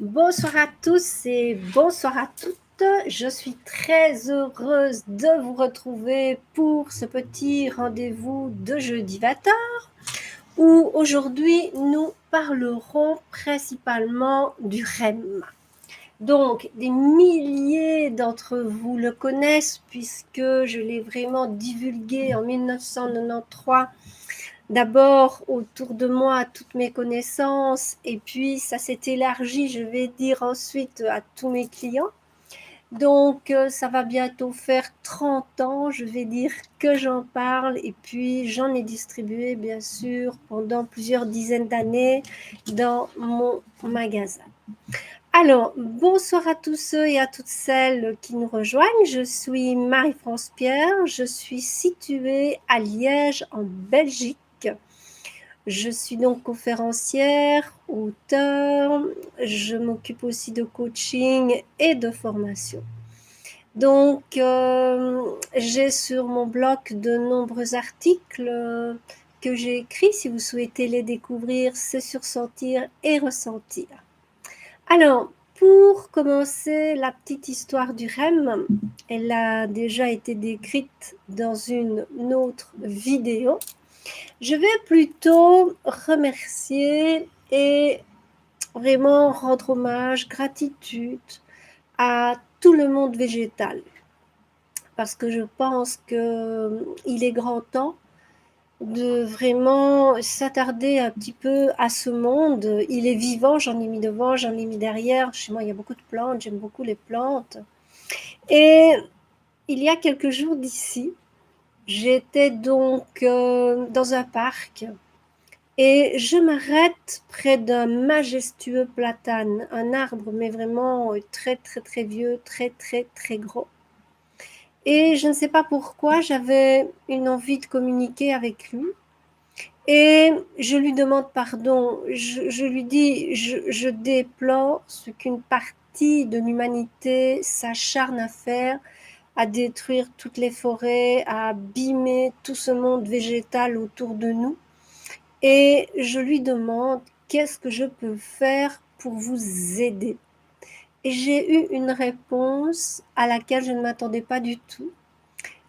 Bonsoir à tous et bonsoir à toutes. Je suis très heureuse de vous retrouver pour ce petit rendez-vous de jeudi 20h où aujourd'hui nous parlerons principalement du REM. Donc, des milliers d'entre vous le connaissent puisque je l'ai vraiment divulgué en 1993. D'abord autour de moi à toutes mes connaissances et puis ça s'est élargi, je vais dire ensuite à tous mes clients. Donc ça va bientôt faire 30 ans, je vais dire que j'en parle et puis j'en ai distribué bien sûr pendant plusieurs dizaines d'années dans mon magasin. Alors, bonsoir à tous ceux et à toutes celles qui nous rejoignent. Je suis Marie-France Pierre, je suis située à Liège en Belgique. Je suis donc conférencière, auteure, je m'occupe aussi de coaching et de formation. Donc, j'ai sur mon blog de nombreux articles que j'ai écrits. Si vous souhaitez les découvrir, c'est sur Sentir et Ressentir. Alors, pour commencer la petite histoire du REM, elle a déjà été décrite dans une autre vidéo. Je vais plutôt remercier et vraiment rendre hommage, gratitude à tout le monde végétal. Parce que je pense qu'il est grand temps de vraiment s'attarder un petit peu à ce monde. Il est vivant, j'en ai mis devant, j'en ai mis derrière. Chez moi, il y a beaucoup de plantes, j'aime beaucoup les plantes. Et il y a quelques jours d'ici, j'étais donc dans un parc. Et je m'arrête près d'un majestueux platane, un arbre, mais vraiment très, très, très vieux, très, très, très gros. Et je ne sais pas pourquoi, j'avais une envie de communiquer avec lui. Et je lui demande pardon. Je lui dis, je déplore ce qu'une partie de l'humanité s'acharne à faire, à détruire toutes les forêts, à abîmer tout ce monde végétal autour de nous. Et je lui demande qu'est-ce que je peux faire pour vous aider. Et j'ai eu une réponse à laquelle je ne m'attendais pas du tout.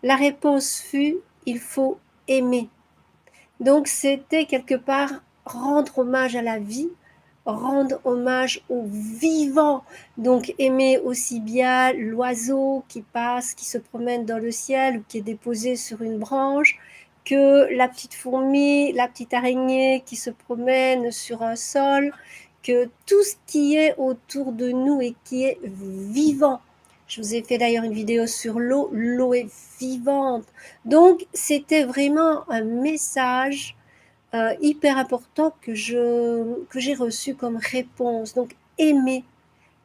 La réponse fut, il faut aimer. Donc c'était quelque part rendre hommage à la vie, rendre hommage au vivant. Donc aimer aussi bien l'oiseau qui passe, qui se promène dans le ciel ou qui est déposé sur une branche, que la petite fourmi, la petite araignée qui se promène sur un sol, que tout ce qui est autour de nous et qui est vivant. Je vous ai fait d'ailleurs une vidéo sur l'eau. L'eau est vivante. Donc, c'était vraiment un message hyper important que j'ai reçu comme réponse. Donc, aimer.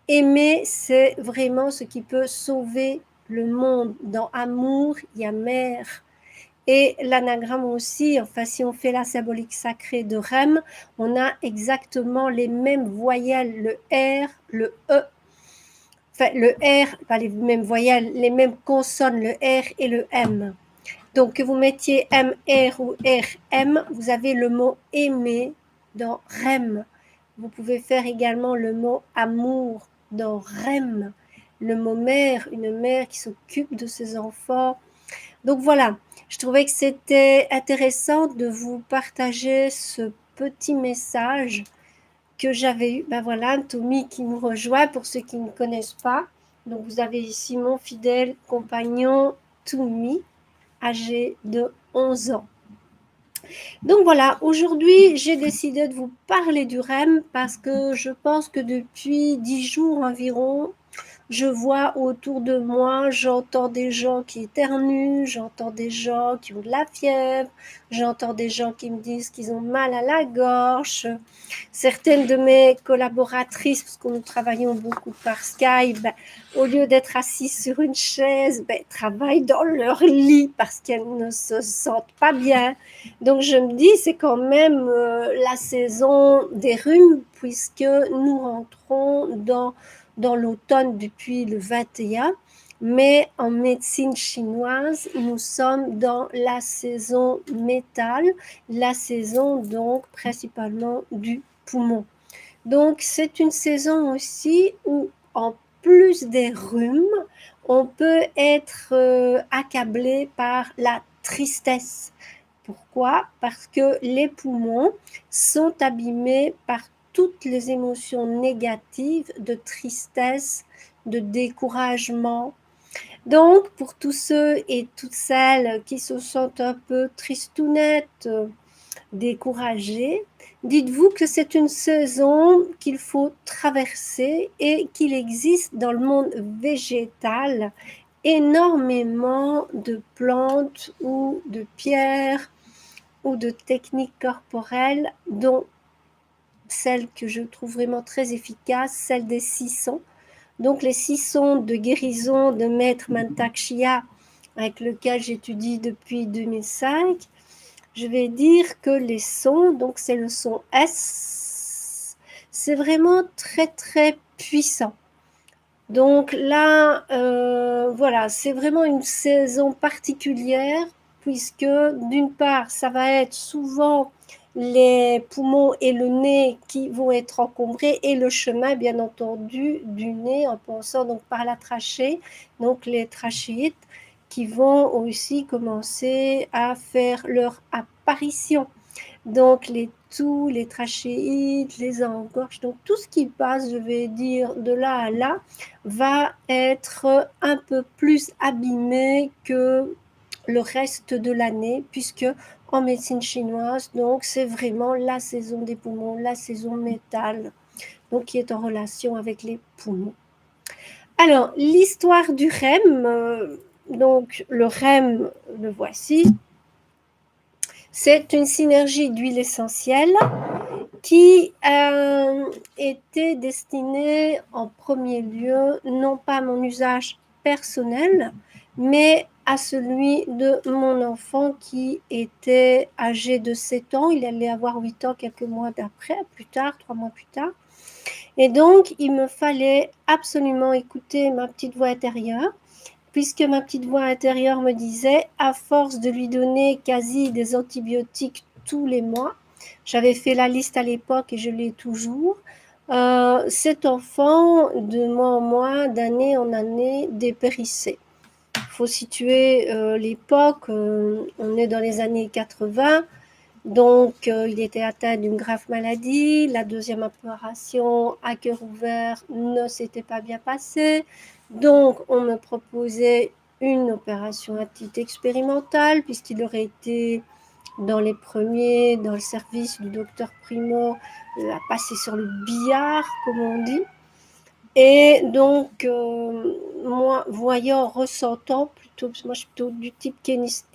Aimer, c'est vraiment ce qui peut sauver le monde. Dans amour, il y a mer. Et l'anagramme aussi, enfin, si on fait la symbolique sacrée de REM, on a exactement les mêmes voyelles, le R, le E, enfin, le R, pas les mêmes voyelles, les mêmes consonnes, le R et le M. Donc, que vous mettiez MR ou RM, vous avez le mot aimer dans REM. Vous pouvez faire également le mot amour dans REM. Le mot mère, une mère qui s'occupe de ses enfants. Donc voilà, je trouvais que c'était intéressant de vous partager ce petit message que j'avais eu. Ben voilà, Tommy qui nous rejoint pour ceux qui ne connaissent pas. Donc vous avez ici mon fidèle compagnon Tommy, âgé de 11 ans. Donc voilà, aujourd'hui j'ai décidé de vous parler du REM parce que je pense que depuis 10 jours environ, je vois autour de moi, j'entends des gens qui éternuent, j'entends des gens qui ont de la fièvre, j'entends des gens qui me disent qu'ils ont mal à la gorge. Certaines de mes collaboratrices, parce que nous travaillons beaucoup par Skype, au lieu d'être assises sur une chaise, travaillent dans leur lit parce qu'elles ne se sentent pas bien. Donc je me dis, c'est quand même la saison des rhumes puisque nous rentrons dans l'automne depuis le 21, mais en médecine chinoise, nous sommes dans la saison métal, la saison donc principalement du poumon. Donc, c'est une saison aussi où, en plus des rhumes, on peut être accablé par la tristesse. Pourquoi? Parce que les poumons sont abîmés par toutes les émotions négatives de tristesse, de découragement. Donc, pour tous ceux et toutes celles qui se sentent un peu tristounettes, découragés, dites-vous que c'est une saison qu'il faut traverser et qu'il existe dans le monde végétal énormément de plantes ou de pierres ou de techniques corporelles, dont celle que je trouve vraiment très efficace, celle des 6 sons. Donc les 6 sons de guérison de Maître Mantak Chia, avec lequel j'étudie depuis 2005, je vais dire que les sons, donc c'est le son S, c'est vraiment très très puissant. Donc là, voilà, c'est vraiment une saison particulière puisque d'une part, ça va être souvent les poumons et le nez qui vont être encombrés et le chemin, bien entendu, du nez en passant donc par la trachée, donc les trachéites qui vont aussi commencer à faire leur apparition. Donc les toux, les trachéites, les engorges, donc tout ce qui passe, je vais dire, de là à là, va être un peu plus abîmé que le reste de l'année, puisque en médecine chinoise, donc c'est vraiment la saison des poumons, la saison métal, donc qui est en relation avec les poumons. Alors, l'histoire du REM, donc le REM, le voici. C'est une synergie d'huile essentielle qui était destinée en premier lieu, non pas à mon usage personnel, mais à celui de mon enfant qui était âgé de 7 ans. Il allait avoir 8 ans quelques mois d'après, plus tard, 3 mois plus tard. Et donc, il me fallait absolument écouter ma petite voix intérieure, puisque ma petite voix intérieure me disait, à force de lui donner quasi des antibiotiques tous les mois, j'avais fait la liste à l'époque et je l'ai toujours, cet enfant, de mois en mois, d'année en année, dépérissait. Il faut situer l'époque, on est dans les années 80, donc il était atteint d'une grave maladie, la deuxième opération à cœur ouvert ne s'était pas bien passée, donc on me proposait une opération à titre expérimental puisqu'il aurait été dans les premiers, dans le service du docteur Primo, à passer sur le billard, comme on dit. Et donc, moi, voyant, ressentant, plutôt, parce que moi je suis plutôt du type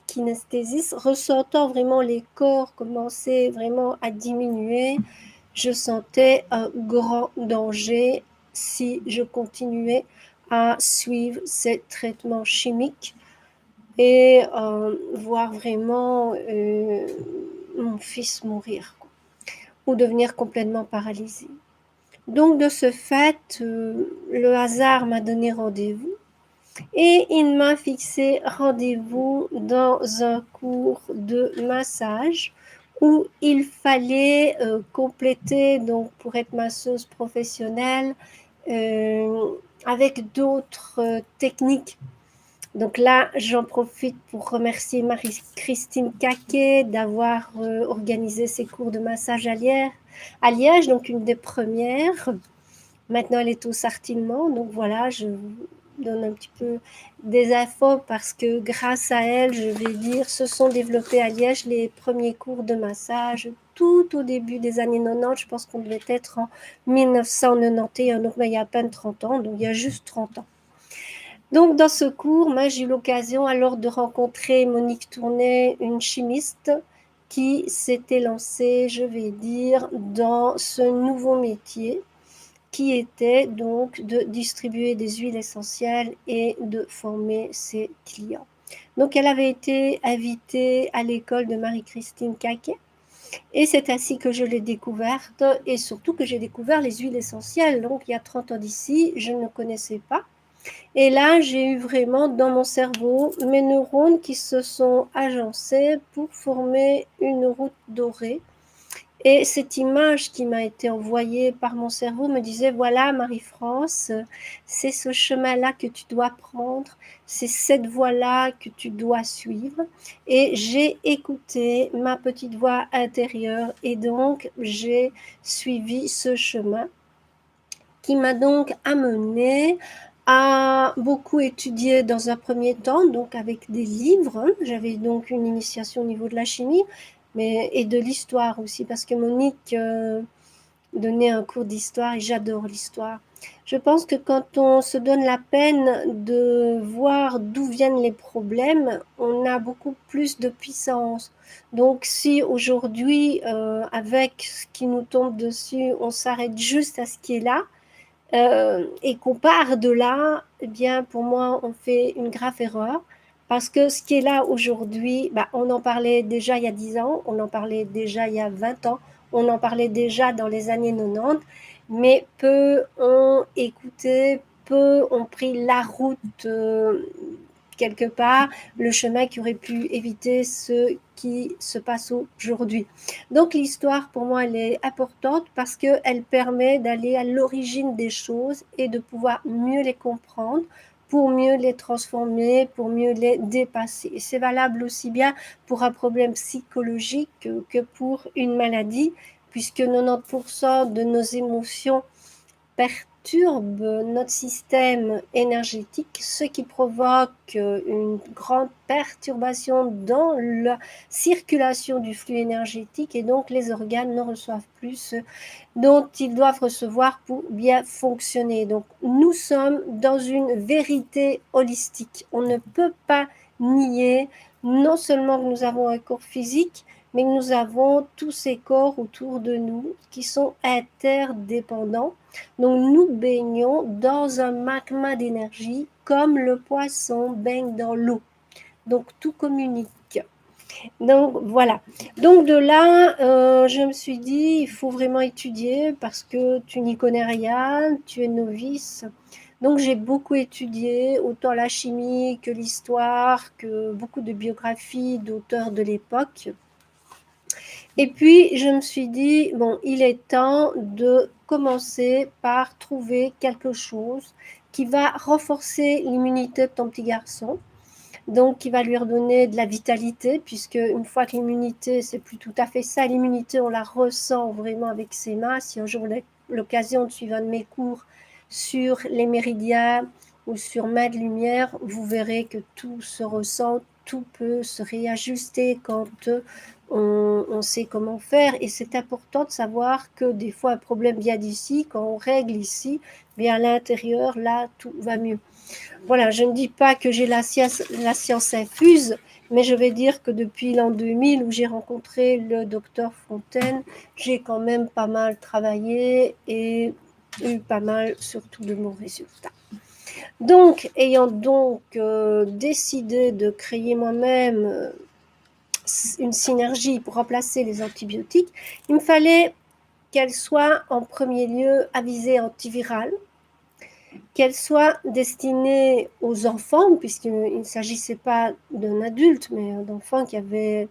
kinesthésiste, ressentant vraiment les corps commencer vraiment à diminuer, je sentais un grand danger si je continuais à suivre ces traitements chimiques et voir vraiment mon fils mourir, quoi, ou devenir complètement paralysé. Donc de ce fait, le hasard m'a donné rendez-vous et il m'a fixé rendez-vous dans un cours de massage où il fallait compléter, donc pour être masseuse professionnelle, euh, avec d'autres techniques. Donc là, j'en profite pour remercier Marie-Christine Caquet d'avoir organisé ces cours de massage à Liège, donc une des premières. Maintenant, elle est au Sartillement, donc voilà, je vous donne un petit peu des infos parce que grâce à elle, je vais dire, se sont développés à Liège les premiers cours de massage tout au début des années 90. Je pense qu'on devait être en 1991, donc il y a à peine 30 ans, donc il y a juste 30 ans. Donc, dans ce cours, moi, j'ai eu l'occasion alors de rencontrer Monique Tournet, une chimiste qui s'était lancée, je vais dire, dans ce nouveau métier qui était donc de distribuer des huiles essentielles et de former ses clients. Donc, elle avait été invitée à l'école de Marie-Christine Caquet et c'est ainsi que je l'ai découverte et surtout que j'ai découvert les huiles essentielles. Donc, il y a 30 ans d'ici, je ne connaissais pas. Et là, j'ai eu vraiment dans mon cerveau mes neurones qui se sont agencés pour former une route dorée Et cette image qui m'a été envoyée par mon cerveau me disait, voilà, Marie-France, c'est ce chemin-là que tu dois prendre, c'est cette voie-là que tu dois suivre. Et j'ai écouté ma petite voix intérieure et donc j'ai suivi ce chemin qui m'a donc amené à beaucoup étudier dans un premier temps, donc avec des livres. J'avais donc une initiation au niveau de la chimie, mais et de l'histoire aussi, parce que Monique donnait un cours d'histoire et j'adore l'histoire. Je pense que quand on se donne la peine de voir d'où viennent les problèmes, on a beaucoup plus de puissance. Donc si aujourd'hui, avec ce qui nous tombe dessus, on s'arrête juste à ce qui est là, et qu'on part de là, eh bien, pour moi, on fait une grave erreur. Parce que ce qui est là aujourd'hui, bah, on en parlait déjà il y a 10 ans, on en parlait déjà il y a 20 ans, on en parlait déjà dans les années 90, mais peu ont écouté, peu ont pris la route quelque part, le chemin qui aurait pu éviter ce qui se passe aujourd'hui. Donc l'histoire, pour moi, elle est importante parce qu'elle permet d'aller à l'origine des choses et de pouvoir mieux les comprendre pour mieux les transformer, pour mieux les dépasser. Et c'est valable aussi bien pour un problème psychologique que pour une maladie, puisque 90% de nos émotions perturbe notre système énergétique, ce qui provoque une grande perturbation dans la circulation du flux énergétique et donc les organes ne reçoivent plus ce dont ils doivent recevoir pour bien fonctionner. Donc nous sommes dans une vérité holistique. On ne peut pas nier non seulement que nous avons un corps physique, mais que nous avons tous ces corps autour de nous qui sont interdépendants. Donc nous baignons dans un magma d'énergie comme le poisson baigne dans l'eau. Donc tout communique. Donc voilà. Donc de là, je me suis dit, il faut vraiment étudier parce que tu n'y connais rien, tu es novice. Donc j'ai beaucoup étudié, autant la chimie que l'histoire, que beaucoup de biographies d'auteurs de l'époque. Et puis, je me suis dit, bon, il est temps de commencer par trouver quelque chose qui va renforcer l'immunité de ton petit garçon, donc qui va lui redonner de la vitalité, puisque une fois que l'immunité, c'est plus tout à fait ça, l'immunité, on la ressent vraiment avec ses mains. Si un jour l'occasion de suivre un de mes cours sur les méridiens ou sur main de lumière, vous verrez que tout se ressent, tout peut se réajuster quand on sait comment faire. Et c'est important de savoir que des fois un problème vient d'ici, quand on règle ici, bien à l'intérieur, là, tout va mieux. Voilà, je ne dis pas que j'ai la science infuse, mais je vais dire que depuis l'an 2000 où j'ai rencontré le docteur Fontaine, j'ai quand même pas mal travaillé et eu pas mal surtout de bons résultats. Donc, ayant donc décidé de créer moi-même une synergie pour remplacer les antibiotiques, il me fallait qu'elle soit en premier lieu à visée antivirale, qu'elle soit destinée aux enfants, puisqu'il ne s'agissait pas d'un adulte, mais d'enfants qui avaient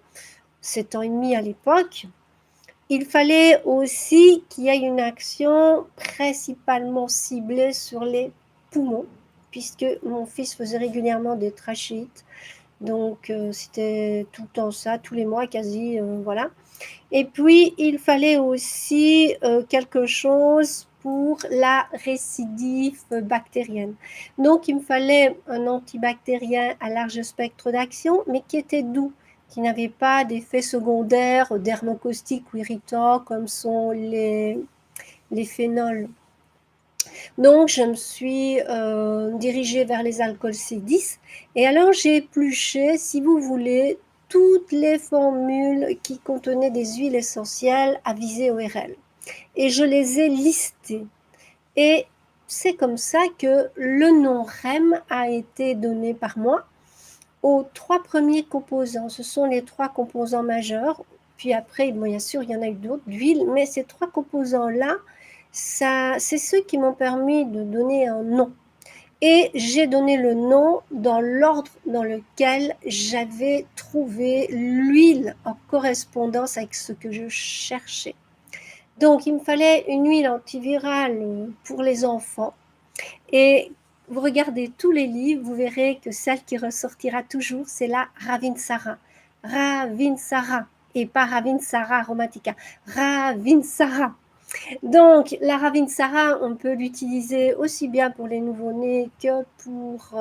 7 ans et demi à l'époque. Il fallait aussi qu'il y ait une action principalement ciblée sur les poumons, puisque mon fils faisait régulièrement des trachéites. Donc, c'était tout le temps ça, tous les mois quasi, voilà. Et puis, il fallait aussi quelque chose pour la récidive bactérienne. Donc, il me fallait un antibactérien à large spectre d'action, mais qui était doux, qui n'avait pas d'effets secondaires dermocaustiques ou irritants comme sont les phénols. Donc, je me suis dirigée vers les alcools C10 et alors j'ai épluché, si vous voulez, toutes les formules qui contenaient des huiles essentielles à visée ORL. Et je les ai listées. Et c'est comme ça que le nom REM a été donné par moi aux 3 premiers composants. Ce sont les 3 composants majeurs. Puis après, bon, bien sûr, il y en a eu d'autres d'huile, mais ces 3 composants-là, c'est ceux qui m'ont permis de donner un nom. Et j'ai donné le nom dans l'ordre dans lequel j'avais trouvé l'huile en correspondance avec ce que je cherchais. Donc, il me fallait une huile antivirale pour les enfants. Et vous regardez tous les livres, vous verrez que celle qui ressortira toujours, c'est la Ravinsara. Ravinsara, et pas Ravinsara aromatica. Ravinsara. Donc, la Ravinsara, on peut l'utiliser aussi bien pour les nouveau-nés que pour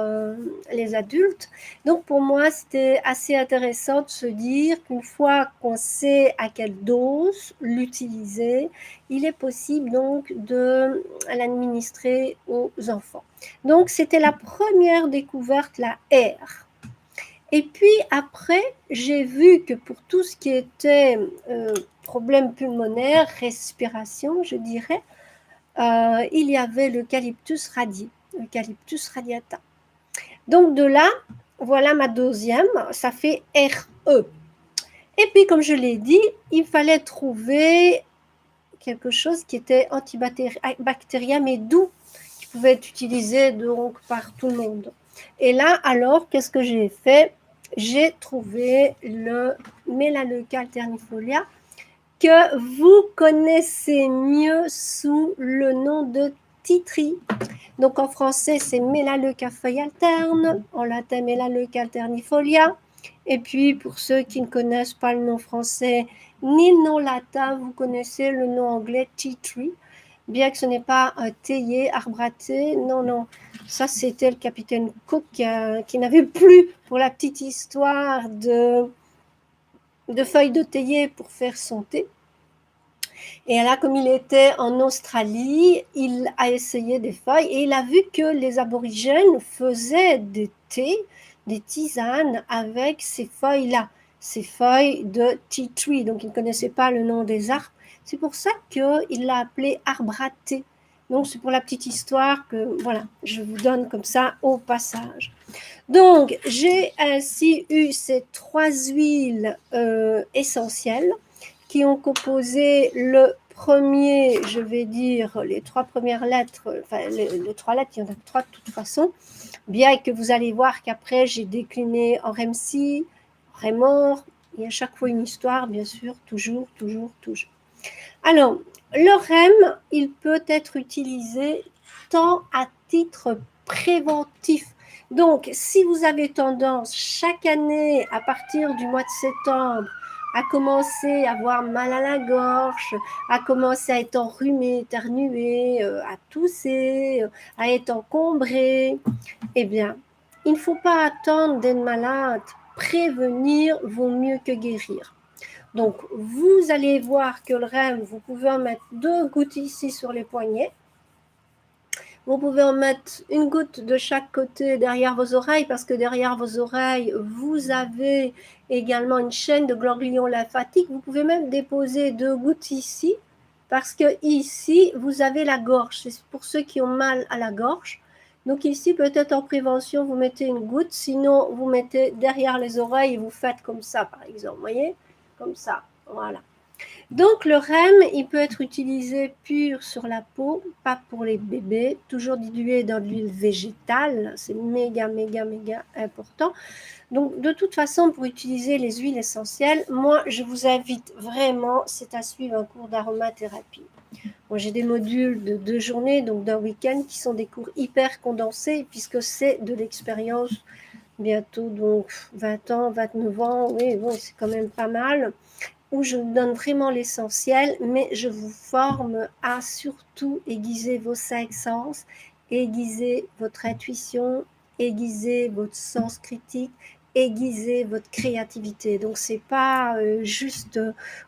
les adultes. Donc, pour moi, c'était assez intéressant de se dire qu'une fois qu'on sait à quelle dose l'utiliser, il est possible donc de l'administrer aux enfants. Donc, c'était la première découverte, la R. Et puis après, j'ai vu que pour tout ce qui était problème pulmonaire, respiration, je dirais, il y avait l'eucalyptus radié, l'eucalyptus radiata. Donc de là, voilà ma deuxième, ça fait RE. Et puis comme je l'ai dit, il fallait trouver quelque chose qui était antibactérien mais doux, qui pouvait être utilisé donc par tout le monde. Et là, alors, qu'est-ce que j'ai fait? J'ai trouvé le Melaleuca alternifolia que vous connaissez mieux sous le nom de titri. Donc en français, c'est Melaleuca feuille alterne, en latin Melaleuca alternifolia. Et puis pour ceux qui ne connaissent pas le nom français ni le nom latin, vous connaissez le nom anglais tea tree, bien que ce n'est pas un théier, arbre à thé. Non, non, ça c'était le capitaine Cook qui n'avait plus, pour la petite histoire, de feuilles de théier pour faire son thé. Et là, comme il était en Australie, il a essayé des feuilles et il a vu que les aborigènes faisaient des thés, des tisanes avec ces feuilles-là, ces feuilles de tea tree. Donc, il ne connaissait pas le nom des arbres. C'est pour ça qu'il l'a appelé arbre à thé. Donc, c'est pour la petite histoire que, voilà, je vous donne comme ça au passage. Donc, j'ai ainsi eu ces 3 huiles essentielles qui ont composé le premier, je vais dire, les 3 premières lettres, enfin les 3 lettres, il y en a 3 de toute façon, bien que vous allez voir qu'après j'ai décliné en REMSI, REMOR, il y a chaque fois une histoire, bien sûr, toujours, toujours, toujours. Alors, le REM, il peut être utilisé tant à titre préventif. Donc, si vous avez tendance chaque année, à partir du mois de septembre, à commencer à avoir mal à la gorge, à commencer à être enrhumé, éternué, à tousser, à être encombré, eh bien, il ne faut pas attendre d'être malade. Prévenir vaut mieux que guérir. Donc, vous allez voir que le REM, vous pouvez en mettre 2 gouttes ici sur les poignets. Vous pouvez en mettre une goutte de chaque côté derrière vos oreilles, parce que derrière vos oreilles, vous avez également une chaîne de ganglions lymphatiques. Vous pouvez même déposer 2 gouttes ici, parce que ici, vous avez la gorge. C'est pour ceux qui ont mal à la gorge. Donc ici, peut-être en prévention, vous mettez une goutte. Sinon, vous mettez derrière les oreilles et vous faites comme ça, par exemple. Vous voyez? Comme ça. Voilà. Donc le REM, il peut être utilisé pur sur la peau, pas pour les bébés, toujours dilué dans de l'huile végétale, c'est méga, méga, méga important. Donc de toute façon, pour utiliser les huiles essentielles, moi je vous invite vraiment, c'est à suivre un cours d'aromathérapie. Moi j'ai des modules de 2 journées, donc d'un week-end, qui sont des cours hyper condensés, puisque c'est de l'expérience, bientôt donc 20 ans, 29 ans, oui, bon, c'est quand même pas mal, où je vous donne vraiment l'essentiel, mais je vous forme à surtout aiguiser vos 5 sens, aiguiser votre intuition, aiguiser votre sens critique, aiguiser votre créativité. Donc c'est pas juste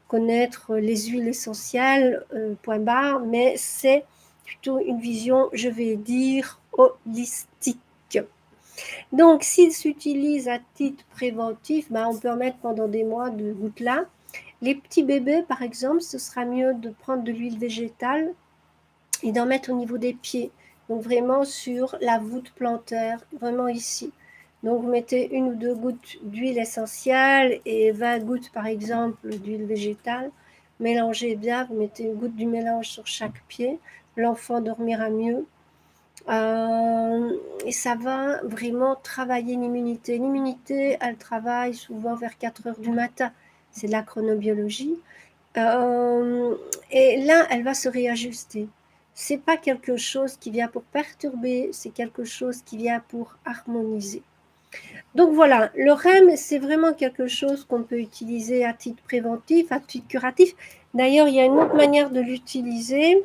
connaître les huiles essentielles, point barre, mais c'est plutôt une vision, je vais dire, holistique. Donc s'il s'utilise à titre préventif, ben, on peut en mettre pendant des mois de gouttes là. Les petits bébés, par exemple, ce sera mieux de prendre de l'huile végétale et d'en mettre au niveau des pieds. Donc vraiment sur la voûte plantaire, vraiment ici. Donc vous mettez 1 ou 2 gouttes d'huile essentielle et 20 gouttes par exemple d'huile végétale. Mélangez bien, vous mettez une goutte du mélange sur chaque pied. L'enfant dormira mieux. Et ça va vraiment travailler l'immunité. L'immunité, elle travaille souvent vers 4 heures du matin. C'est de la chronobiologie. Et là, elle va se réajuster. C'est pas quelque chose qui vient pour perturber, c'est quelque chose qui vient pour harmoniser. Donc voilà, le REM, c'est vraiment quelque chose qu'on peut utiliser à titre préventif, à titre curatif. D'ailleurs, il y a une autre manière de l'utiliser.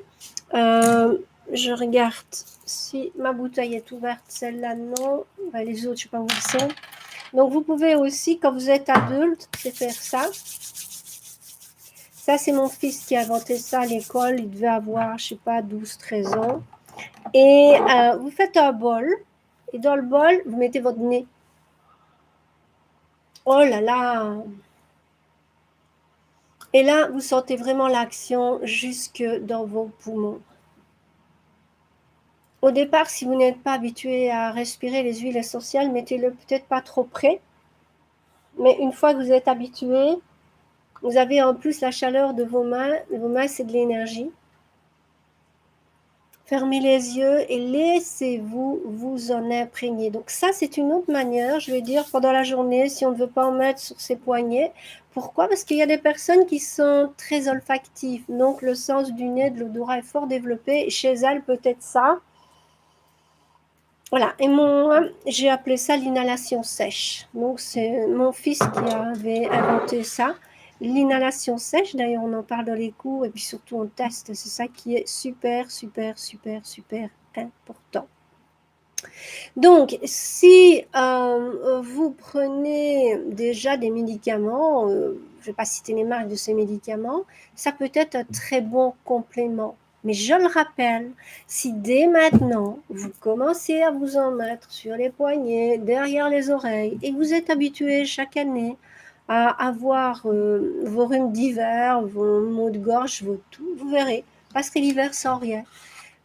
Euh, je regarde si ma bouteille est ouverte, celle-là non. Ben, les autres, je ne sais pas où ils sont. Donc vous pouvez aussi, quand vous êtes adulte, c'est faire ça. Ça, c'est mon fils qui a inventé ça à l'école. Il devait avoir, je ne sais pas, 12, 13 ans. Et vous faites un bol. Et dans le bol, vous mettez votre nez. Oh là là! Et là, vous sentez vraiment l'action jusque dans vos poumons. Au départ, si vous n'êtes pas habitué à respirer les huiles essentielles, mettez-le peut-être pas trop près. Mais une fois que vous êtes habitué, vous avez en plus la chaleur de vos mains. Vos mains, c'est de l'énergie. Fermez les yeux et laissez-vous vous en imprégner. Donc ça, c'est une autre manière, je vais dire, pendant la journée, si on ne veut pas en mettre sur ses poignets. Pourquoi? Parce qu'il y a des personnes qui sont très olfactives. Donc le sens du nez, de l'odorat est fort développé. Et chez elles, peut-être ça. Voilà, et j'ai appelé ça l'inhalation sèche. Donc c'est mon fils qui avait inventé ça. L'inhalation sèche, d'ailleurs on en parle dans les cours et puis surtout on teste, c'est ça qui est super, super, super, super important. Donc si vous prenez déjà des médicaments, je ne vais pas citer les marques de ces médicaments, ça peut être un très bon complément. Mais je le rappelle, si dès maintenant, vous commencez à vous en mettre sur les poignets, derrière les oreilles, et que vous êtes habitué chaque année à avoir vos rhumes d'hiver, vos maux de gorge, vos tout, vous verrez, passerez l'hiver sans rien.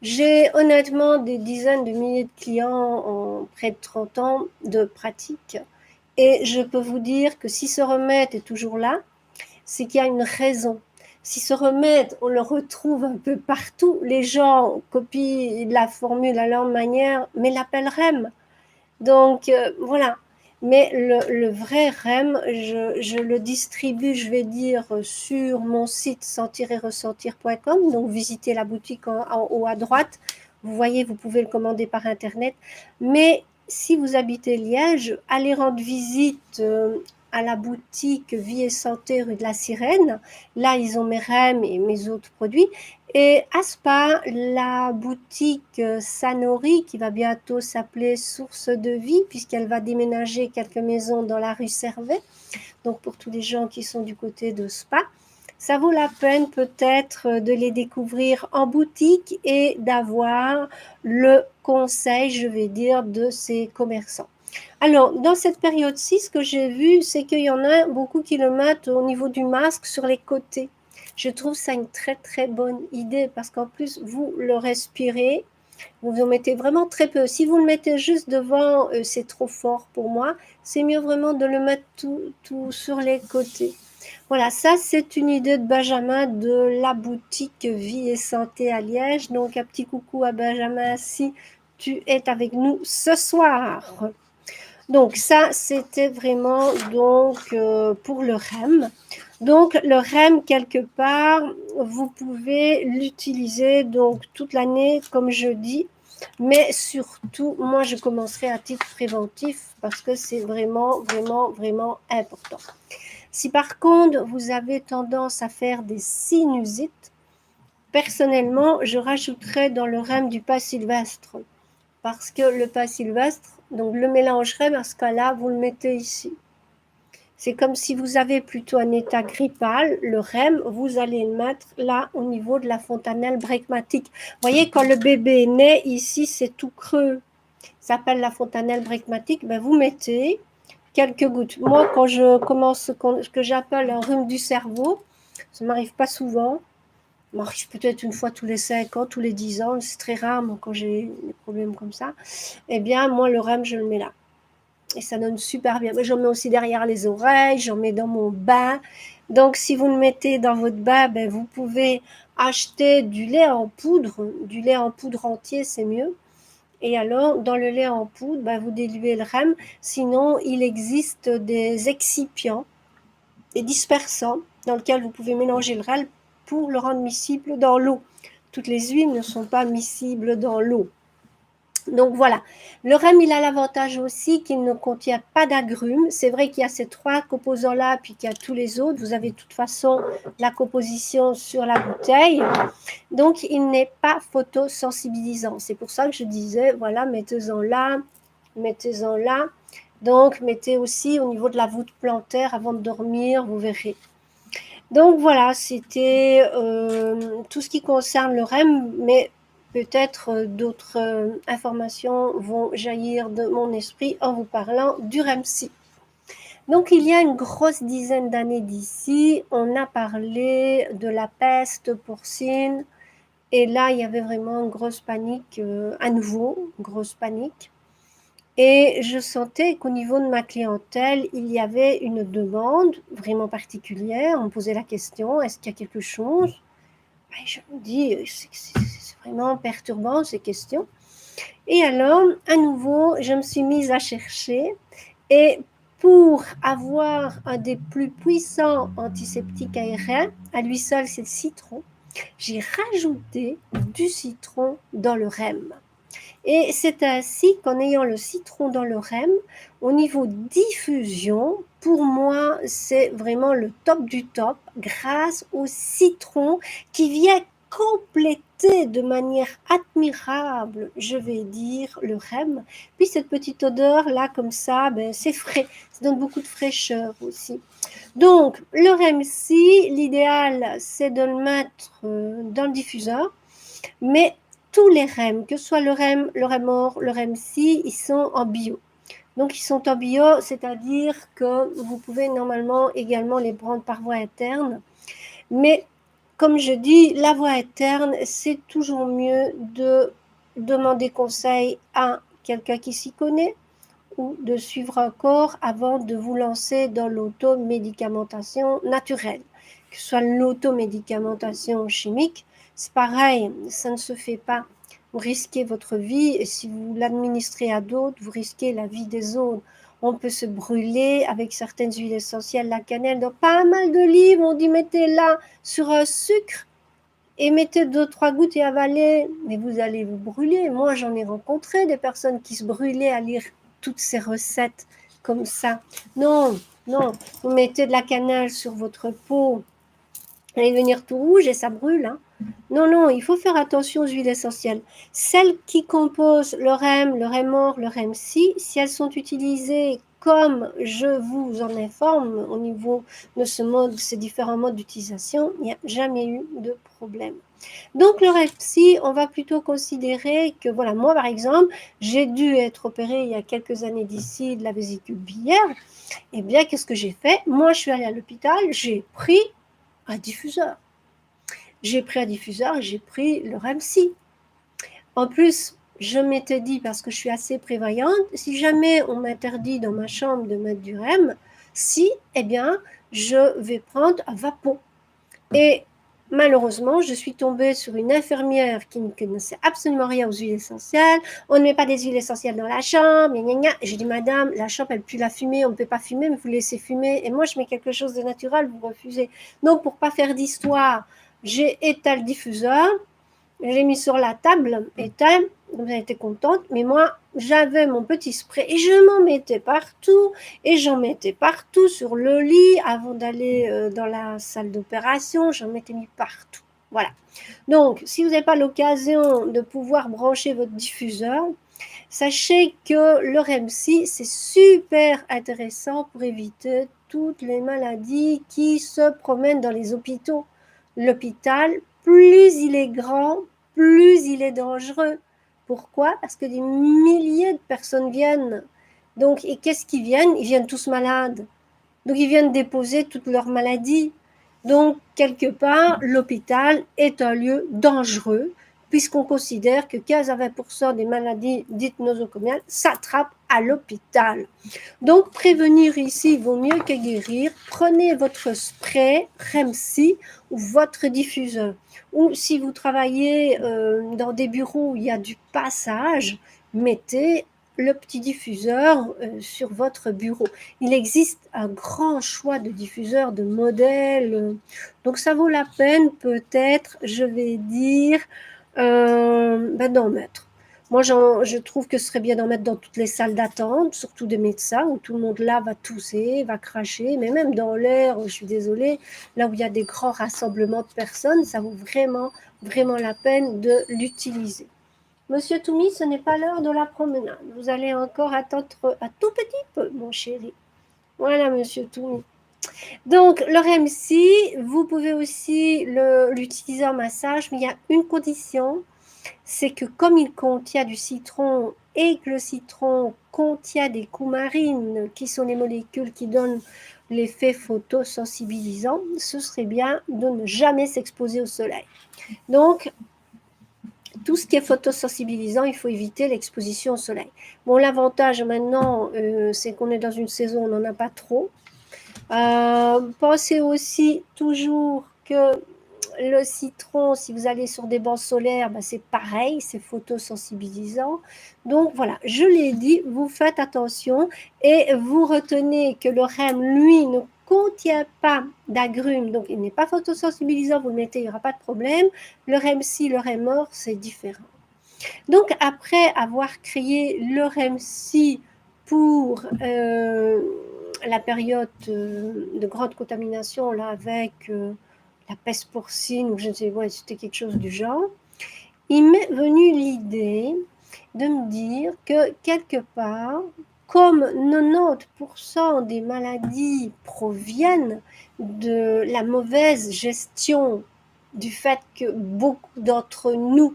J'ai honnêtement des dizaines de milliers de clients en près de 30 ans de pratique, et je peux vous dire que si ce remède est toujours là, c'est qu'il y a une raison. Si ce remède, on le retrouve un peu partout, les gens copient la formule à leur manière, mais l'appellent REM. Donc voilà. Mais le vrai REM, je le distribue, je vais dire, sur mon site sentir-et-ressentir.com. Donc visitez la boutique en haut à droite. Vous voyez, vous pouvez le commander par Internet. Mais si vous habitez Liège, allez rendre visite à la boutique Vie et Santé rue de la Sirène. Là, ils ont mes REM et mes autres produits. Et à Spa, la boutique Sanori, qui va bientôt s'appeler Source de Vie, puisqu'elle va déménager quelques maisons dans la rue Servet, donc pour tous les gens qui sont du côté de Spa, ça vaut la peine peut-être de les découvrir en boutique et d'avoir le conseil, je vais dire, de ces commerçants. Alors, dans cette période-ci, ce que j'ai vu, c'est qu'il y en a beaucoup qui le mettent au niveau du masque sur les côtés. Je trouve ça une très très bonne idée parce qu'en plus, vous le respirez, vous en mettez vraiment très peu. Si vous le mettez juste devant, c'est trop fort pour moi. C'est mieux vraiment de le mettre tout sur les côtés. Voilà, ça c'est une idée de Benjamin de la boutique Vie et Santé à Liège. Donc un petit coucou à Benjamin si tu es avec nous ce soir. Donc ça, c'était vraiment donc pour le REM. Donc le REM, quelque part, vous pouvez l'utiliser donc toute l'année, comme je dis, mais surtout, moi, je commencerai à titre préventif parce que c'est vraiment, vraiment, vraiment important. Si par contre, vous avez tendance à faire des sinusites, personnellement, je rajouterais dans le REM du pas sylvestre parce que le pas sylvestre, donc le mélangerai dans ce cas-là, vous le mettez ici. C'est comme si vous avez plutôt un état grippal, le REM, vous allez le mettre là au niveau de la fontanelle brecmatique. Vous voyez, quand le bébé est né, ici, c'est tout creux. Ça s'appelle la fontanelle brecmatique. Ben, vous mettez quelques gouttes. Moi, quand je commence ce que j'appelle un rhume du cerveau, ça ne m'arrive pas souvent. Ça m'arrive peut-être une fois tous les 5 ans, tous les 10 ans. C'est très rare, moi, quand j'ai des problèmes comme ça. Eh bien, moi, le REM, je le mets là. Et ça donne super bien. J'en mets aussi derrière les oreilles, j'en mets dans mon bain. Donc, si vous le mettez dans votre bain, ben, vous pouvez acheter du lait en poudre. Du lait en poudre entier, c'est mieux. Et alors, dans le lait en poudre, ben, vous diluez le REM. Sinon, il existe des excipients et dispersant dans lequel vous pouvez mélanger le REM pour le rendre miscible dans l'eau. Toutes les huiles ne sont pas miscibles dans l'eau. Donc voilà, le REM, il a l'avantage aussi qu'il ne contient pas d'agrumes. C'est vrai qu'il y a ces 3 composants-là, puis qu'il y a tous les autres. Vous avez de toute façon la composition sur la bouteille. Donc, il n'est pas photosensibilisant. C'est pour ça que je disais, voilà, mettez-en là, mettez-en là. Donc, mettez aussi au niveau de la voûte plantaire avant de dormir, vous verrez. Donc voilà, c'était tout ce qui concerne le REM, mais peut-être d'autres informations vont jaillir de mon esprit en vous parlant du REM-C. Donc il y a une grosse dizaine d'années d'ici, on a parlé de la peste porcine, et là il y avait vraiment une grosse panique, à nouveau, une grosse panique. Et je sentais qu'au niveau de ma clientèle, il y avait une demande vraiment particulière. On me posait la question, est-ce qu'il y a quelque chose? Et je me dis, c'est vraiment perturbant ces questions. Et alors, à nouveau, je me suis mise à chercher. Et pour avoir un des plus puissants antiseptiques aériens, à lui seul, c'est le citron, j'ai rajouté du citron dans le REM. Et c'est ainsi qu'en ayant le citron dans le REM, au niveau diffusion, pour moi, c'est vraiment le top du top grâce au citron qui vient compléter de manière admirable, je vais dire, le REM. Puis cette petite odeur là, comme ça, ben, c'est frais, ça donne beaucoup de fraîcheur aussi. Donc, le REM-C, l'idéal, c'est de le mettre dans le diffuseur, mais tous les REM, que ce soit le REM, le REM-OR, le REM-C, ils sont en bio. Donc, ils sont en bio, c'est-à-dire que vous pouvez normalement également les prendre par voie interne. Mais, comme je dis, la voie interne, c'est toujours mieux de demander conseil à quelqu'un qui s'y connaît ou de suivre un corps avant de vous lancer dans l'automédicamentation naturelle. Que ce soit l'automédicamentation chimique, c'est pareil, ça ne se fait pas. Vous risquez votre vie et si vous l'administrez à d'autres, vous risquez la vie des autres. On peut se brûler avec certaines huiles essentielles, la cannelle. Dans pas mal de livres, on dit mettez-la sur un sucre et mettez 2-3 gouttes et avalez. Mais vous allez vous brûler. Moi, j'en ai rencontré des personnes qui se brûlaient à lire toutes ces recettes comme ça. Non, non, vous mettez de la cannelle sur votre peau, elle va devenir tout rouge et ça brûle. Hein. Non, non, il faut faire attention aux huiles essentielles. Celles qui composent le REM, le REM-OR, le REM-C, si elles sont utilisées comme je vous en informe au niveau de ces différents modes d'utilisation, il n'y a jamais eu de problème. Donc le REM-C, on va plutôt considérer que, voilà, moi par exemple, j'ai dû être opérée il y a quelques années d'ici de la vésicule biliaire. Et bien, qu'est-ce que j'ai fait? Moi, je suis allée à l'hôpital, j'ai pris un diffuseur. J'ai pris un diffuseur et j'ai pris le REM-C. En plus, je m'étais dit, parce que je suis assez prévoyante, si jamais on m'interdit dans ma chambre de mettre du REM, si, eh bien, je vais prendre un Vapo. Et malheureusement, je suis tombée sur une infirmière qui ne connaissait absolument rien aux huiles essentielles. On ne met pas des huiles essentielles dans la chambre. Gna gna gna. Et j'ai dit, madame, la chambre, elle pue la fumée. On ne peut pas fumer, mais vous laissez fumer. Et moi, je mets quelque chose de naturel, vous refusez. Donc, pour ne pas faire d'histoire, j'ai éteint le diffuseur. Je l'ai mis sur la table, éteint. Donc, elle était contente. Mais moi, j'avais mon petit spray et je m'en mettais partout. Et j'en mettais partout sur le lit avant d'aller dans la salle d'opération. J'en mettais mis partout. Voilà. Donc, si vous n'avez pas l'occasion de pouvoir brancher votre diffuseur, sachez que le REM-C, c'est super intéressant pour éviter toutes les maladies qui se promènent dans les hôpitaux. L'hôpital, plus il est grand, plus il est dangereux. Pourquoi? Parce que des milliers de personnes viennent. Donc, et qu'est-ce qu'ils viennent? Ils viennent tous malades. Donc, ils viennent déposer toutes leurs maladies. Donc, quelque part, l'hôpital est un lieu dangereux puisqu'on considère que 15 à 20% des maladies dites nosocomiales s'attrapent à l'hôpital. Donc, prévenir ici vaut mieux que guérir. Prenez votre spray REM-C ou votre diffuseur. Ou si vous travaillez dans des bureaux où il y a du passage, mettez le petit diffuseur sur votre bureau. Il existe un grand choix de diffuseurs, de modèles, donc ça vaut la peine peut-être, je vais dire, d'en mettre. Moi, je trouve que ce serait bien d'en mettre dans toutes les salles d'attente, surtout des médecins, où tout le monde là va tousser, va cracher, mais même dans l'air, je suis désolée, là où il y a des grands rassemblements de personnes, ça vaut vraiment, vraiment la peine de l'utiliser. Monsieur Toumi, ce n'est pas l'heure de la promenade. Vous allez encore attendre un tout petit peu, mon chéri. Voilà, monsieur Toumi. Donc, le REMC, vous pouvez aussi l'utiliser en massage, mais il y a une condition, c'est que comme il contient du citron et que le citron contient des coumarines, qui sont les molécules qui donnent l'effet photosensibilisant, ce serait bien de ne jamais s'exposer au soleil. Donc, tout ce qui est photosensibilisant, il faut éviter l'exposition au soleil. Bon, l'avantage maintenant, c'est qu'on est dans une saison où on n'en a pas trop. Pensez aussi toujours que le citron, si vous allez sur des bancs solaires, ben c'est pareil, c'est photosensibilisant. Donc voilà, je l'ai dit, vous faites attention et vous retenez que le REM, lui, ne contient pas d'agrumes, donc il n'est pas photosensibilisant, vous le mettez, il n'y aura pas de problème. Le REM-C, le REM-OR, c'est différent. Donc après avoir créé le REM-C pour la période de grande contamination là, avec la peste porcine, ou je ne sais pas, c'était quelque chose du genre, il m'est venu l'idée de me dire que quelque part, comme 90% des maladies proviennent de la mauvaise gestion, du fait que beaucoup d'entre nous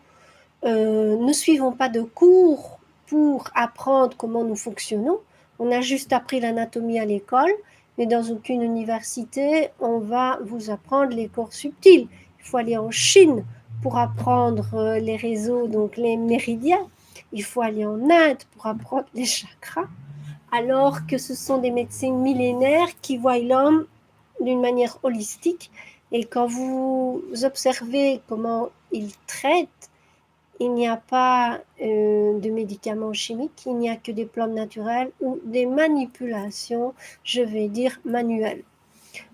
ne suivons pas de cours pour apprendre comment nous fonctionnons. On a juste appris l'anatomie à l'école, mais dans aucune université, on va vous apprendre les corps subtils. Il faut aller en Chine pour apprendre les réseaux, donc les méridiens. Il faut aller en Inde pour apprendre les chakras, alors que ce sont des médecines millénaires qui voient l'homme d'une manière holistique. Et quand vous observez comment ils traitent, il n'y a pas de médicaments chimiques, il n'y a que des plantes naturelles ou des manipulations, je vais dire, manuelles.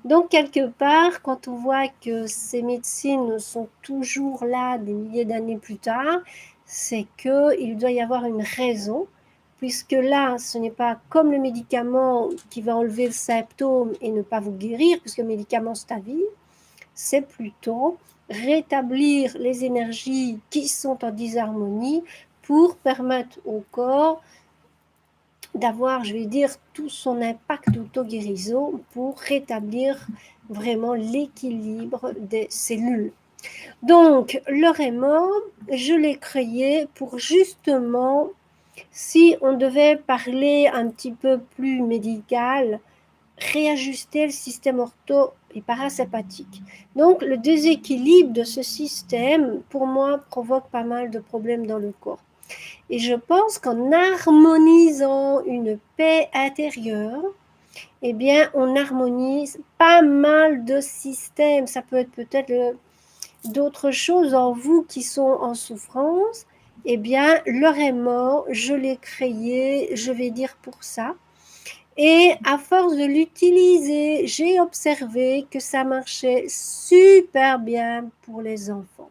Donc, quelque part, quand on voit que ces médecines sont toujours là des milliers d'années plus tard, c'est qu'il doit y avoir une raison, puisque là, ce n'est pas comme le médicament qui va enlever le symptôme et ne pas vous guérir, puisque le médicament, c'est à vie, c'est plutôt rétablir les énergies qui sont en disharmonie pour permettre au corps d'avoir, je vais dire, tout son impact auto-guérison pour rétablir vraiment l'équilibre des cellules. Donc, le REMOR, je l'ai créé pour justement, si on devait parler un petit peu plus médical, réajuster le système ortho et parasympathique. Donc, le déséquilibre de ce système, pour moi, provoque pas mal de problèmes dans le corps. Et je pense qu'en harmonisant une paix intérieure, eh bien, on harmonise pas mal de systèmes. Ça peut être peut-être d'autres choses en vous qui sont en souffrance. Eh bien, leur est mort, je l'ai créé, je vais dire pour ça. Et à force de l'utiliser, j'ai observé que ça marchait super bien pour les enfants.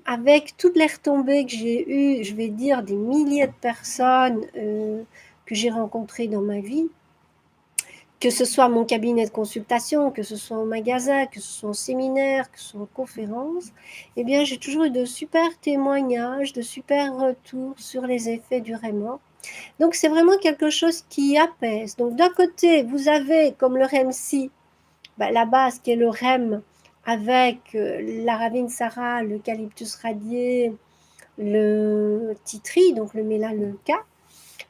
Avec toutes les retombées que j'ai eues, je vais dire des milliers de personnes que j'ai rencontrées dans ma vie, que ce soit mon cabinet de consultation, que ce soit au magasin, que ce soit au séminaire, que ce soit en conférence, eh bien j'ai toujours eu de super témoignages, de super retours sur les effets du REMOR. Donc c'est vraiment quelque chose qui apaise. Donc d'un côté, vous avez comme le REM-C, la base qui est le REM avec la Ravinsara, l'eucalyptus radié, le titri, donc le mélaleuca.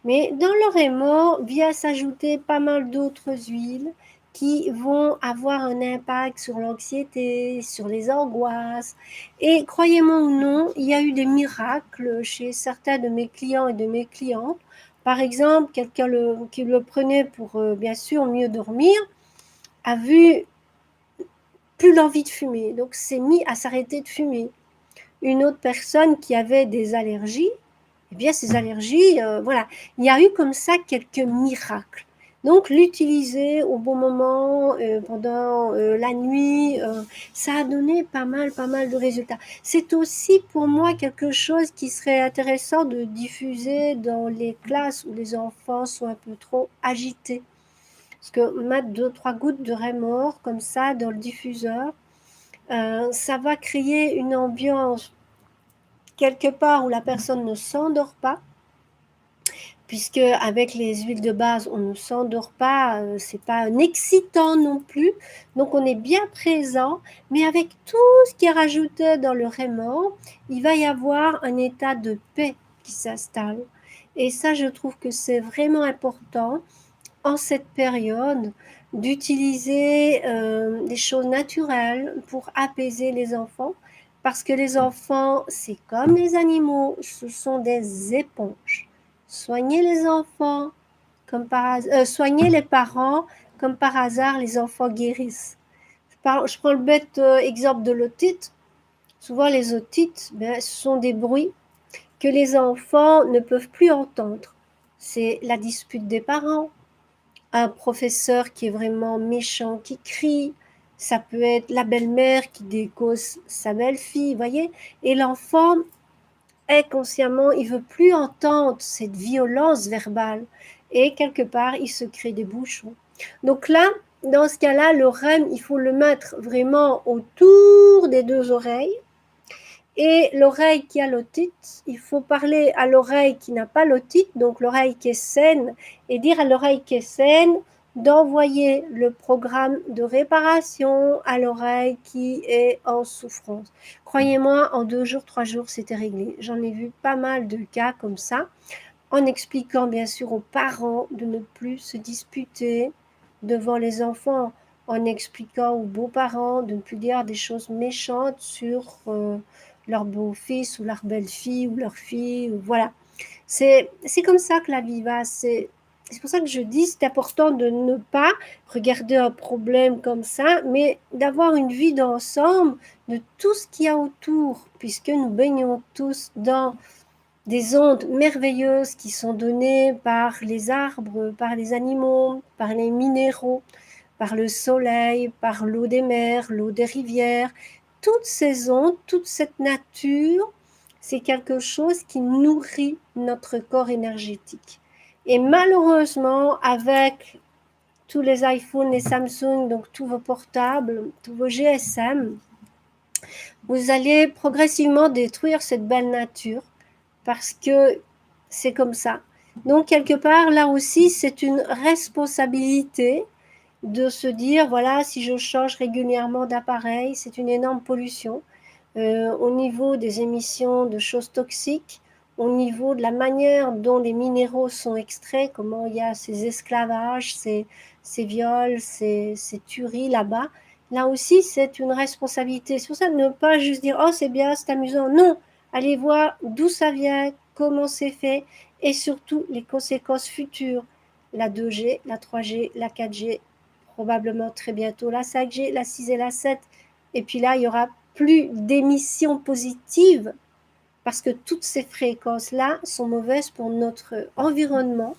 Mais dans le REMOR vient s'ajouter pas mal d'autres huiles qui vont avoir un impact sur l'anxiété, sur les angoisses. Et croyez-moi ou non, il y a eu des miracles chez certains de mes clients et de mes clientes. Par exemple, quelqu'un qui le prenait pour, bien sûr, mieux dormir, a vu plus l'envie de fumer, donc s'est mis à s'arrêter de fumer. Une autre personne qui avait des allergies eh bien ces allergies, voilà. Il y a eu comme ça quelques miracles. Donc l'utiliser au bon moment, pendant la nuit, ça a donné pas mal de résultats. C'est aussi pour moi quelque chose qui serait intéressant de diffuser dans les classes où les enfants sont un peu trop agités. Parce que mettre deux, trois gouttes de Rémor comme ça dans le diffuseur, ça va créer une ambiance quelque part où la personne ne s'endort pas, puisque avec les huiles de base, on ne s'endort pas, c'est pas un excitant non plus, donc on est bien présent, mais avec tout ce qui est rajouté dans le Rémor, il va y avoir un état de paix qui s'installe. Et ça, je trouve que c'est vraiment important en cette période d'utiliser des choses naturelles pour apaiser les enfants, parce que les enfants, c'est comme les animaux, ce sont des éponges. Soignez les enfants comme soignez les parents comme par hasard les enfants guérissent. Je prends le bête exemple de l'otite. Souvent les otites, ben, ce sont des bruits que les enfants ne peuvent plus entendre. C'est la dispute des parents, un professeur qui est vraiment méchant, qui crie. Ça peut être la belle-mère qui décausse sa belle-fille, vous voyez. Et l'enfant, inconsciemment, il veut plus entendre cette violence verbale. Et quelque part, il se crée des bouchons. Donc là, dans ce cas-là, le REM, il faut le mettre vraiment autour des deux oreilles. Et l'oreille qui a l'otite, il faut parler à l'oreille qui n'a pas l'otite, donc l'oreille qui est saine, et dire à l'oreille qui est saine d'envoyer le programme de réparation à l'oreille qui est en souffrance. Croyez-moi, en 2 jours, 3 jours, c'était réglé. J'en ai vu pas mal de cas comme ça, en expliquant bien sûr aux parents de ne plus se disputer devant les enfants, en expliquant aux beaux-parents de ne plus dire des choses méchantes sur leur beau-fils ou leur belle-fille ou leur fille. Voilà. C'est comme ça que la vie va. C'est pour ça que je dis c'est important de ne pas regarder un problème comme ça, mais d'avoir une vie d'ensemble de tout ce qu'il y a autour, puisque nous baignons tous dans des ondes merveilleuses qui sont données par les arbres, par les animaux, par les minéraux, par le soleil, par l'eau des mers, l'eau des rivières. Toutes ces ondes, toute cette nature, c'est quelque chose qui nourrit notre corps énergétique. Et malheureusement, avec tous les iPhones, les Samsung, donc tous vos portables, tous vos GSM, vous allez progressivement détruire cette belle nature parce que c'est comme ça. Donc, quelque part, là aussi, c'est une responsabilité de se dire, voilà, si je change régulièrement d'appareil, c'est une énorme pollution au niveau des émissions de choses toxiques, au niveau de la manière dont les minéraux sont extraits, comment il y a ces esclavages, ces viols, ces tueries là-bas. Là aussi, c'est une responsabilité. C'est pour ça de ne pas juste dire, oh, c'est bien, c'est amusant. Non, allez voir d'où ça vient, comment c'est fait, et surtout les conséquences futures. La 2G, la 3G, la 4G, probablement très bientôt la 5G, la 6 et la 7. Et puis là, il y aura plus d'émissions positives parce que toutes ces fréquences-là sont mauvaises pour notre environnement.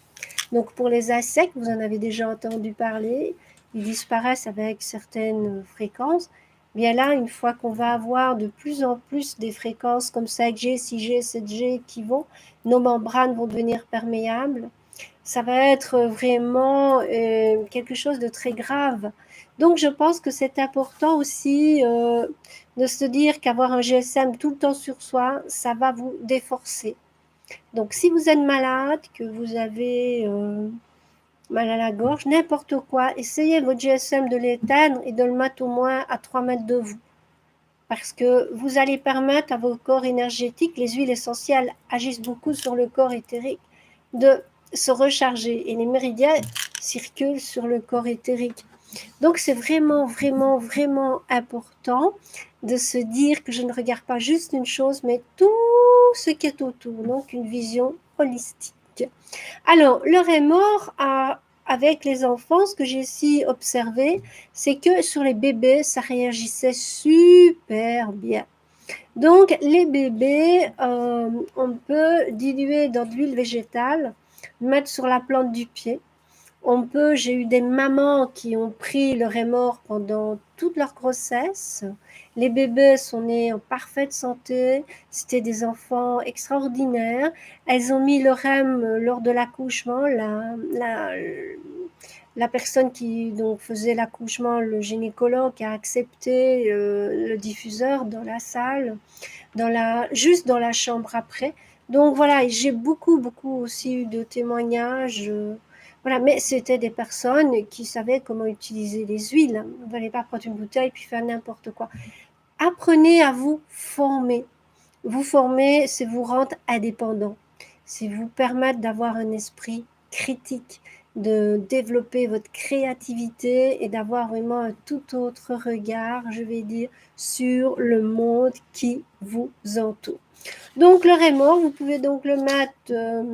Donc pour les insectes, vous en avez déjà entendu parler, ils disparaissent avec certaines fréquences. Bien là, une fois qu'on va avoir de plus en plus des fréquences comme 5G, 6G, 7G qui vont, nos membranes vont devenir perméables. Ça va être vraiment quelque chose de très grave. Donc je pense que c'est important aussi de se dire qu'avoir un GSM tout le temps sur soi, ça va vous déforcer. Donc si vous êtes malade, que vous avez mal à la gorge, n'importe quoi, essayez votre GSM de l'éteindre et de le mettre au moins à 3 mètres de vous. Parce que vous allez permettre à vos corps énergétiques, les huiles essentielles agissent beaucoup sur le corps éthérique, de se recharger. Et les méridiens circulent sur le corps éthérique. Donc c'est vraiment, vraiment, vraiment important de se dire que je ne regarde pas juste une chose, mais tout ce qui est autour. Donc une vision holistique. Alors, l'heure est mort avec les enfants. Ce que j'ai ici observé, c'est que sur les bébés, ça réagissait super bien. Donc, les bébés, on peut diluer dans de l'huile végétale, mettre sur la plante du pied. J'ai eu des mamans qui ont pris le Rémor pendant toute leur grossesse. Les bébés sont nés en parfaite santé. C'était des enfants extraordinaires. Elles ont mis le REM lors de l'accouchement. La personne qui donc faisait l'accouchement, le gynécologue, a accepté le diffuseur dans la salle, juste dans la chambre après. Donc voilà, j'ai beaucoup aussi eu de témoignages. Voilà, mais c'était des personnes qui savaient comment utiliser les huiles. Vous n'allez pas prendre une bouteille puis faire n'importe quoi. Apprenez à vous former. Vous former, c'est vous rendre indépendant. C'est vous permettre d'avoir un esprit critique, de développer votre créativité et d'avoir vraiment un tout autre regard, je vais dire, sur le monde qui vous entoure. Donc le Rémor, vous pouvez donc le mettre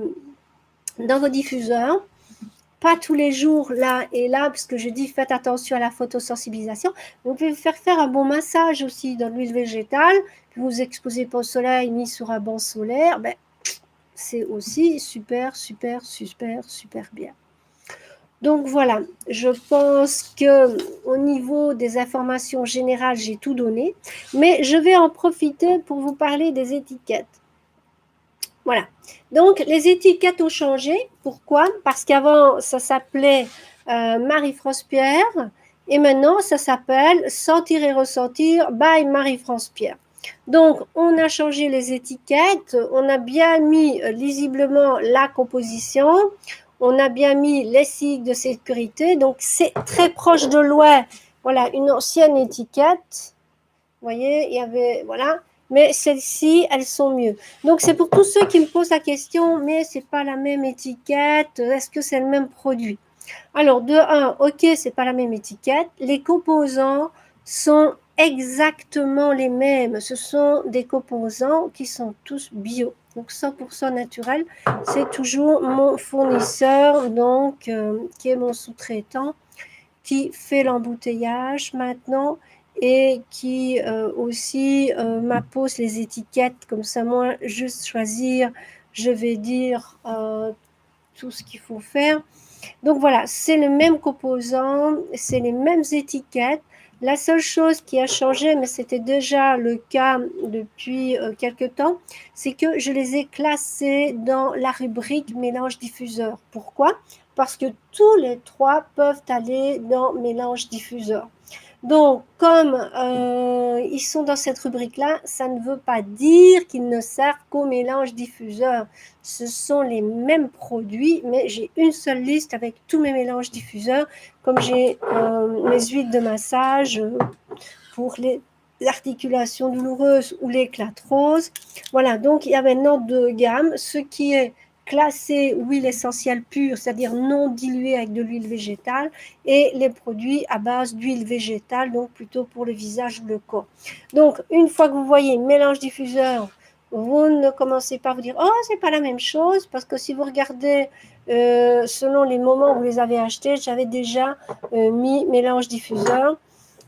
dans vos diffuseurs, pas tous les jours là et là, parce que je dis faites attention à la photosensibilisation. Vous pouvez faire un bon massage aussi dans l'huile végétale, puis vous exposez pas au soleil, mis sur un banc solaire, ben, c'est aussi super bien. Donc voilà, je pense que au niveau des informations générales, j'ai tout donné, mais je vais en profiter pour vous parler des étiquettes. Voilà. Donc, les étiquettes ont changé. Pourquoi? Parce qu'avant, ça s'appelait Marie-France Pierre et maintenant, ça s'appelle Sentir et ressentir by Marie-France Pierre. Donc, on a changé les étiquettes, on a bien mis lisiblement la composition, on a bien mis les sigles de sécurité. Donc, c'est très proche de loin. Voilà, une ancienne étiquette. Vous voyez, il y avait, voilà. Mais celles-ci, elles sont mieux. Donc, c'est pour tous ceux qui me posent la question, mais c'est pas la même étiquette, est-ce que c'est le même produit? Alors, de un, ok, c'est pas la même étiquette. Les composants sont exactement les mêmes. Ce sont des composants qui sont tous bio. Donc, 100% naturel. C'est toujours mon fournisseur, donc, qui est mon sous-traitant, qui fait l'embouteillage maintenant et qui aussi m'appose les étiquettes. Comme ça, moi, juste choisir, je vais dire tout ce qu'il faut faire. Donc voilà, c'est le même composant, c'est les mêmes étiquettes. La seule chose qui a changé, mais c'était déjà le cas depuis quelque temps, c'est que je les ai classés dans la rubrique mélange diffuseur. Pourquoi? Parce que tous les trois peuvent aller dans mélange diffuseur. Donc, comme ils sont dans cette rubrique-là, ça ne veut pas dire qu'ils ne servent qu'au mélange diffuseur. Ce sont les mêmes produits, mais j'ai une seule liste avec tous mes mélanges diffuseurs, comme j'ai mes huiles de massage pour l'articulation douloureuse ou l'éclatrose. Voilà, donc il y a maintenant deux gammes. Ce qui est classé huile essentielle pure, c'est-à-dire non diluée avec de l'huile végétale, et les produits à base d'huile végétale, donc plutôt pour le visage ou le corps. Donc, une fois que vous voyez mélange diffuseur, vous ne commencez pas à vous dire oh, c'est pas la même chose, parce que si vous regardez selon les moments où vous les avez achetés, j'avais déjà mis mélange diffuseur.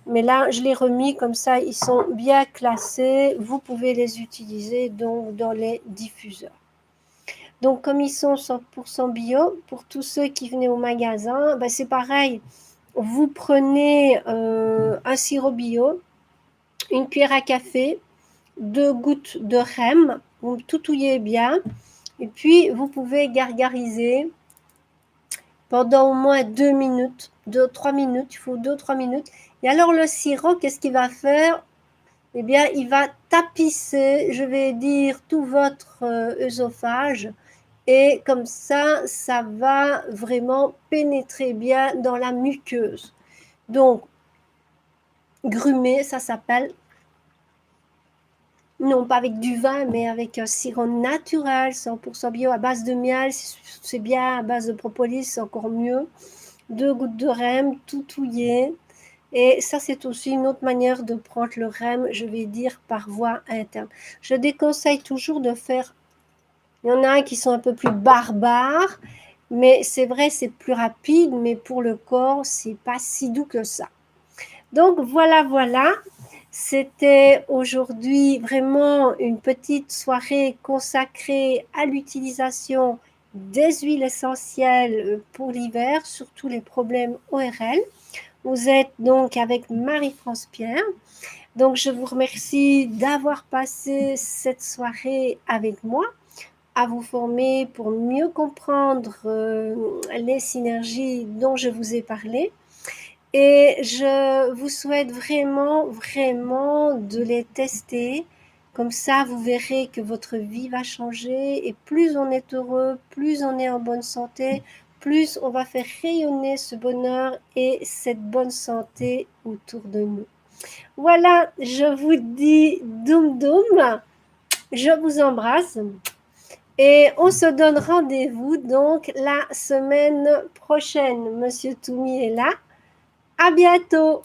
Mais là, je les remis comme ça, ils sont bien classés. Vous pouvez les utiliser donc dans les diffuseurs. Donc, comme ils sont 100% bio, pour tous ceux qui venaient au magasin, ben c'est pareil. Vous prenez un sirop bio, une cuillère à café, 2 gouttes de REM, vous tout touillez bien, et puis vous pouvez gargariser pendant au moins 2 minutes, 2-3 minutes, il faut 2-3 minutes. Et alors le sirop, qu'est-ce qu'il va faire? Eh bien, il va tapisser, je vais dire, tout votre œsophage. Et comme ça va vraiment pénétrer bien dans la muqueuse. Donc, grumer, ça s'appelle. Non pas avec du vin, mais avec un sirop naturel, 100% bio, à base de miel, c'est bien, à base de propolis, c'est encore mieux. 2 gouttes de REM, tout touillé. Et ça, c'est aussi une autre manière de prendre le REM, je vais dire, par voie interne. Je déconseille toujours de faire... Il y en a un qui sont un peu plus barbares, mais c'est vrai, c'est plus rapide, mais pour le corps, c'est pas si doux que ça. Donc voilà, c'était aujourd'hui vraiment une petite soirée consacrée à l'utilisation des huiles essentielles pour l'hiver, surtout les problèmes ORL. Vous êtes donc avec Marie-France Pierre. Donc je vous remercie d'avoir passé cette soirée avec moi, à vous former pour mieux comprendre les synergies dont je vous ai parlé. Et je vous souhaite vraiment, vraiment de les tester. Comme ça, vous verrez que votre vie va changer et plus on est heureux, plus on est en bonne santé, plus on va faire rayonner ce bonheur et cette bonne santé autour de nous. Voilà, je vous dis doum doum, je vous embrasse et on se donne rendez-vous donc la semaine prochaine. Monsieur Toumi est là. À bientôt!